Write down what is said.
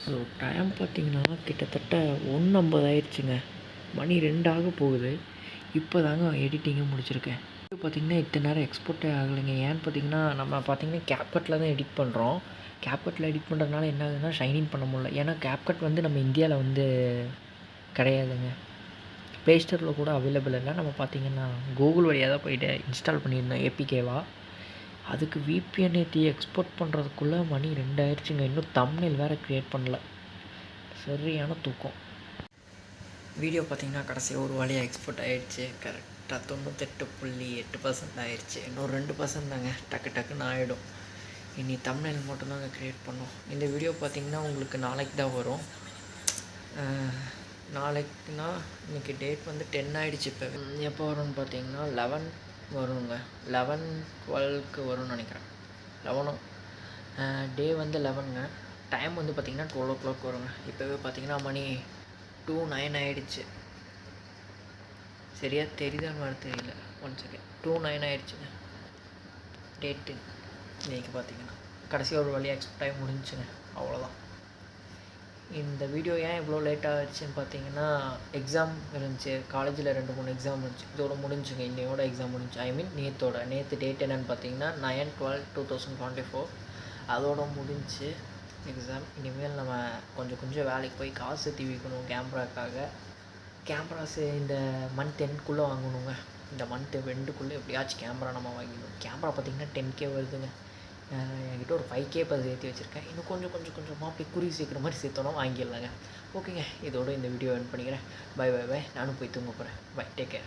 So time பார்த்திங்கன்னா கிட்டத்தட்ட 1:50 ஆயிடுச்சுங்க. மணி 2 ஆக போகுது. இப்போ தாங்க எடிட்டிங்கே முடிச்சிருக்கேன். வீடியோ பார்த்திங்கன்னா இத்தனை நேரம் எக்ஸ்போர்ட்டே ஆகலைங்க. ஏன்னு பார்த்திங்கன்னா நம்ம பார்த்திங்கன்னா CapCutல தான் எடிட் பண்ணுறோம். CapCutல எடிட் பண்ணுறதுனால என்ன ஆகுதுன்னா ஷைனிங் பண்ண முடியல. ஏன்னா CapCut வந்து நம்ம இந்தியாவில் வந்து கிடையாதுங்க. ப்ளே ஸ்டோரில் கூட அவைலபிள் இல்லை. நம்ம பார்த்திங்கன்னா கூகுள் வழியாக தான் போய்ட்டு இன்ஸ்டால் பண்ணியிருந்தோம் ஏபிகேவா. அதுக்கு VPN ஏற்றி எக்ஸ்போர்ட் பண்ணுறதுக்குள்ளே மணி 2 ஆயிடுச்சுங்க. இன்னும் தம்ப்நெயில் வேறு க்ரியேட் பண்ணல. சரியான தூக்கம். வீடியோ பார்த்திங்கன்னா கடைசி ஒரு வழியாக எக்ஸ்போர்ட் ஆகிடுச்சு. கரெக்டாக 98.8% ஆயிடுச்சு. இன்னும் 2% தாங்க டக்குன்னு ஆகிடும். இனி தம்ப்நெயில் மட்டும்தாங்க க்ரியேட் பண்ணோம். இந்த வீடியோ பார்த்திங்கன்னா உங்களுக்கு நாளைக்கு தான் வரும். நாளைக்குனா இன்றைக்கி டேட் வந்து 10 ஆகிடுச்சு. இப்போ எப்போ வரும்னு பார்த்திங்கன்னா 11 வருங்க. 11-12க்கு வரும்னு நினைக்கிறேன். 11 டே வந்து 11ங்க. டைம் வந்து பார்த்திங்கன்னா 12 o'clock வருங்க. இப்போவே பார்த்திங்கன்னா மணி 2:09 ஆகிடுச்சு. சரியாக தெரியுதான்னு வர தெரியல. 1 செகண்ட். 2:09 ஆகிடுச்சுங்க. டேட்டு இன்றைக்கி பார்த்திங்கன்னா கடைசி ஒரு வழியாக எக்ஸ்போர்ட் ஆகி முடிஞ்சுங்க. அவ்வளோதான். இந்த வீடியோ ஏன் இவ்வளோ லேட் ஆகிடுச்சின்னு பார்த்தீங்கன்னா எக்ஸாம் இருந்துச்சு. காலேஜில் 2-3 எக்ஸாம் இருந்துச்சு. இதோட முடிஞ்சுங்க. இன்னையோட எக்ஸாம் முடிஞ்சு. நேற்று டேட் என்னென்னு பார்த்தீங்கன்னா 9/12/2024. அதோட முடிஞ்சு எக்ஸாம். இனிமேல் நம்ம கொஞ்சம் வேலைக்கு போய் காசு சேர்த்து வைக்கணும் கேமராக்காக. கேமராஸு இந்த மந்த் எண்டுக்குள்ளே வாங்கணுங்க. இந்த மந்த் எண்டுக்குள்ளே எப்படியாச்சும் கேமரா நம்ம வாங்கிடணும். கேமரா பார்த்திங்கன்னா 10K வருதுங்க. என்கிட்ட ஒரு 5K இப்போ சேர்த்து வச்சுருக்கேன். இன்னும் கொஞ்சமாக அப்படி குருவி சேர்க்குற மாதிரி சேர்த்தோன்னா வாங்கிடலாங்க. ஓகேங்க, இதோட இந்த வீடியோ எண்ட் பண்ணிக்கிறேன். பை. நானும் போய் தூங்க போகிறேன். Bye, take care.